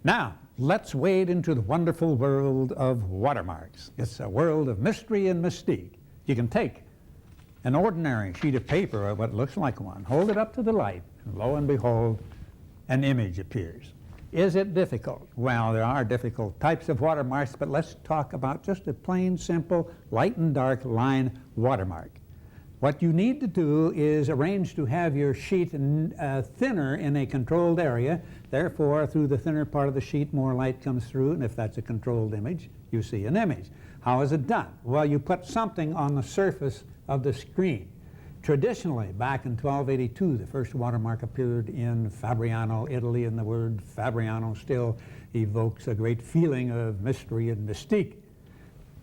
Now, let's wade into the wonderful world of watermarks. It's a world of mystery and mystique. You can take an ordinary sheet of paper, or what looks like one, hold it up to the light, and lo and behold, an image appears. Is it difficult? Well, there are difficult types of watermarks, but let's talk about just a plain, simple, light and dark line watermark. What you need to do is arrange to have your sheet thinner in a controlled area. Therefore, through the thinner part of the sheet, more light comes through, and if that's a controlled image, you see an image. How is it done? Well, you put something on the surface of the screen. Traditionally, back in 1282, the first watermark appeared in Fabriano, Italy, and the word Fabriano still evokes a great feeling of mystery and mystique.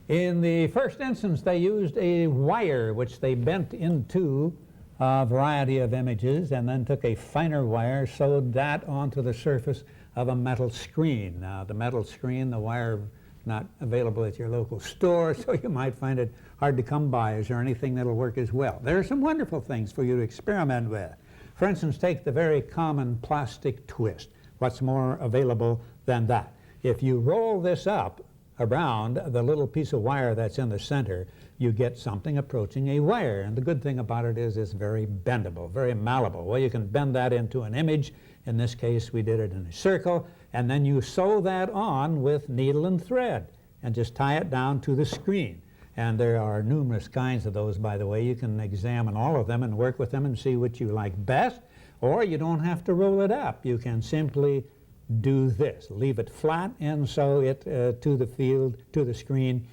In the first instance, they used a wire which they bent into a variety of images and then took a finer wire, sewed that onto the surface of a metal screen. Now, the metal screen, the wire not available at your local store, so you might find it hard to come by. Is there anything that'll work as well? There are some wonderful things for you to experiment with. For instance, take the very common plastic twist. What's more available than that? If you roll this up around the little piece of wire that's in the center, you get something approaching a wire. And the good thing about it is it's very bendable, very malleable. Well, you can bend that into an image. In this case, we did it in a circle. And then you sew that on with needle and thread and just tie it down to the screen. And there are numerous kinds of those, by the way. You can examine all of them and work with them and see what you like best. Or you don't have to roll it up. You can simply do this. Leave it flat and sew it to the screen.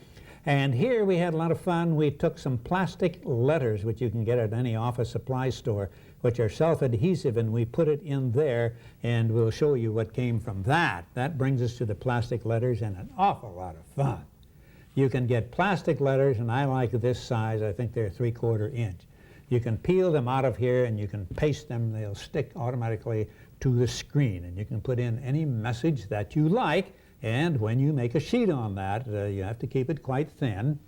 And here we had a lot of fun. We took some plastic letters, which you can get at any office supply store, which are self-adhesive, and we put it in there, and we'll show you what came from that. That brings us to the plastic letters, and an awful lot of fun. You can get plastic letters, and I like this size. I think they're 3/4 inch. You can peel them out of here, and you can paste them. They'll stick automatically to the screen, and you can put in any message that you like. And when you make a sheet on that, you have to keep it quite thin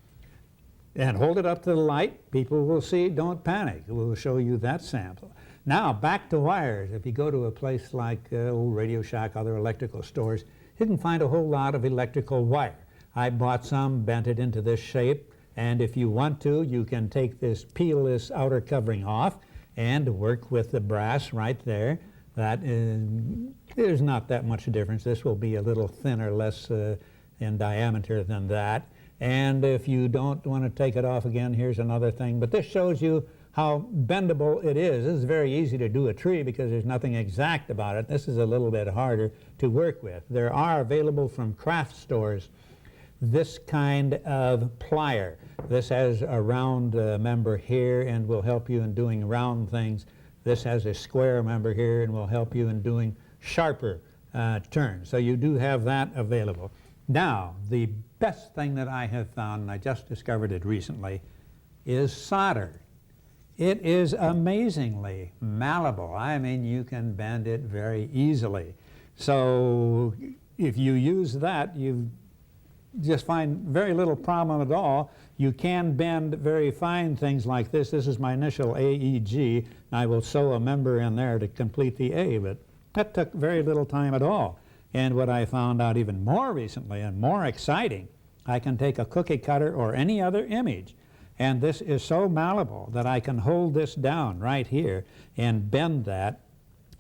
and hold it up to the light. People will see. Don't panic. We'll show you that sample. Now, back to wires. If you go to a place like Radio Shack, other electrical stores, you can find a whole lot of electrical wire. I bought some, bent it into this shape, and if you want to, you can take this, peel this outer covering off and work with the brass right there. That there's not that much difference. This will be a little thinner, less in diameter than that. And if you don't want to take it off again, here's another thing. But this shows you how bendable it is. This is very easy to do a tree because there's nothing exact about it. This is a little bit harder to work with. There are available from craft stores this kind of plier. This has a round member here and will help you in doing round things. This has a square member here and will help you in doing sharper turns. So you do have that available. Now, the best thing that I have found, and I just discovered it recently, is solder. It is amazingly malleable. I mean, you can bend it very easily. So if you use that, you just find very little problem at all. You can bend very fine things like this. This is my initial AEG. I will sew a member in there to complete the A, but that took very little time at all. And what I found out even more recently and more exciting, I can take a cookie cutter or any other image, and this is so malleable that I can hold this down right here and bend that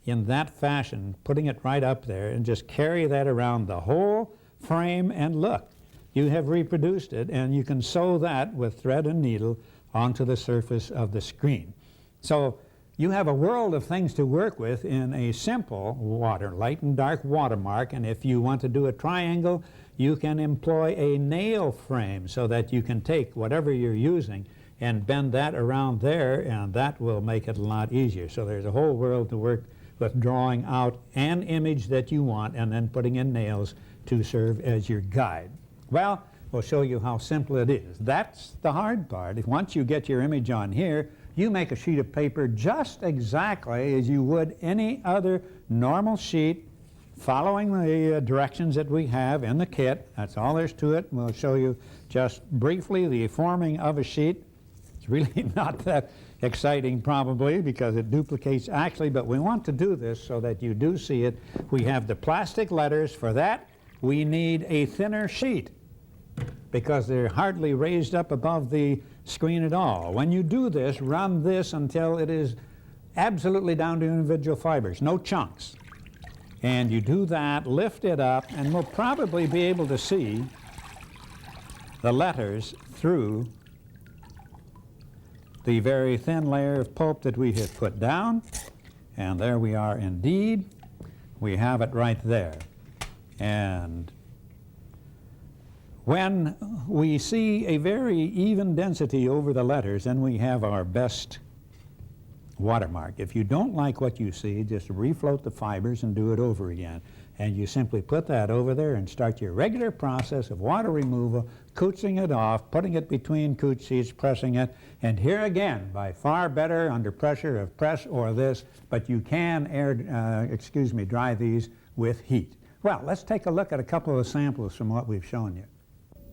in that fashion, putting it right up there, and just carry that around the whole frame, and look, you have reproduced it, and you can sew that with thread and needle onto the surface of the screen. So you have a world of things to work with in a simple light and dark watermark, and if you want to do a triangle, you can employ a nail frame so that you can take whatever you're using and bend that around there, and that will make it a lot easier. So there's a whole world to work with, drawing out an image that you want and then putting in nails to serve as your guide. Well, we'll show you how simple it is. That's the hard part. If once you get your image on here, you make a sheet of paper just exactly as you would any other normal sheet, following the directions that we have in the kit. That's all there's to it. We'll show you just briefly the forming of a sheet. It's really not that exciting probably because it duplicates actually, but we want to do this so that you do see it. We have the plastic letters. For that, we need a thinner sheet because they're hardly raised up above the screen at all. When you do this, run this until it is absolutely down to individual fibers, no chunks. And you do that, lift it up, and we'll probably be able to see the letters through the very thin layer of pulp that we have put down. And there we are indeed. We have it right there. And when we see a very even density over the letters, then we have our best watermark. If you don't like what you see, just refloat the fibers and do it over again. And you simply put that over there and start your regular process of water removal, cooching it off, putting it between cooch sheets, pressing it. And here again, by far better under pressure of press or this, but you can dry these with heat. Well, let's take a look at a couple of samples from what we've shown you.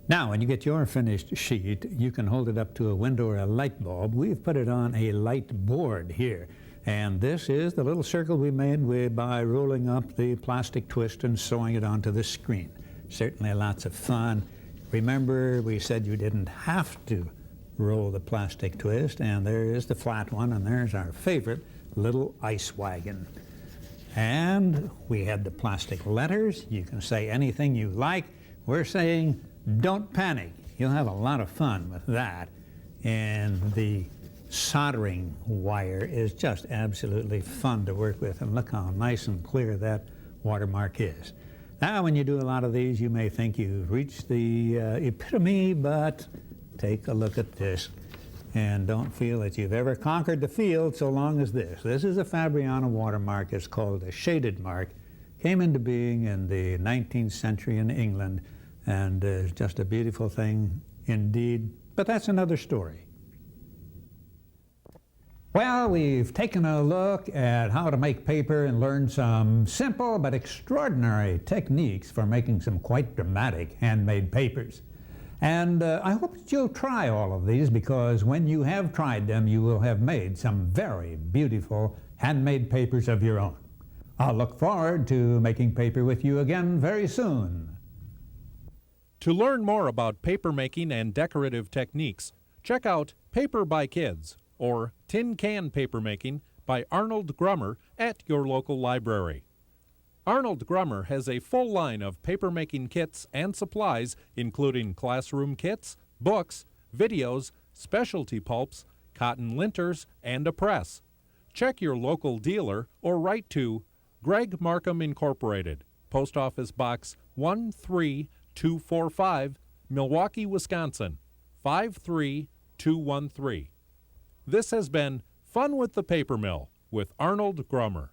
Now, when you get your finished sheet, you can hold it up to a window or a light bulb. We've put it on a light board here. And this is the little circle we made by rolling up the plastic twist and sewing it onto the screen. Certainly lots of fun. Remember, we said you didn't have to roll the plastic twist, and there is the flat one, and there's our favorite little ice wagon. And we had the plastic letters. You can say anything you like. We're saying, don't panic. You'll have a lot of fun with that. And the soldering wire is just absolutely fun to work with, and look how nice and clear that watermark is. Now, when you do a lot of these, you may think you've reached the epitome, but take a look at this and don't feel that you've ever conquered the field so long as this. This is a Fabriano watermark. It's called a shaded mark. Came into being in the 19th century in England, and is just a beautiful thing indeed, but that's another story. Well, we've taken a look at how to make paper and learned some simple but extraordinary techniques for making some quite dramatic handmade papers. And I hope that you'll try all of these, because when you have tried them, you will have made some very beautiful handmade papers of your own. I'll look forward to making paper with you again very soon. To learn more about papermaking and decorative techniques, check out Paper by Kids or Tin Can Papermaking by Arnold Grummer at your local library. Arnold Grummer has a full line of papermaking kits and supplies, including classroom kits, books, videos, specialty pulps, cotton linters, and a press. Check your local dealer or write to Greg Markham Incorporated, Post Office Box 13245, Milwaukee, Wisconsin 53213. This has been Fun with the Paper Mill with Arnold Grummer.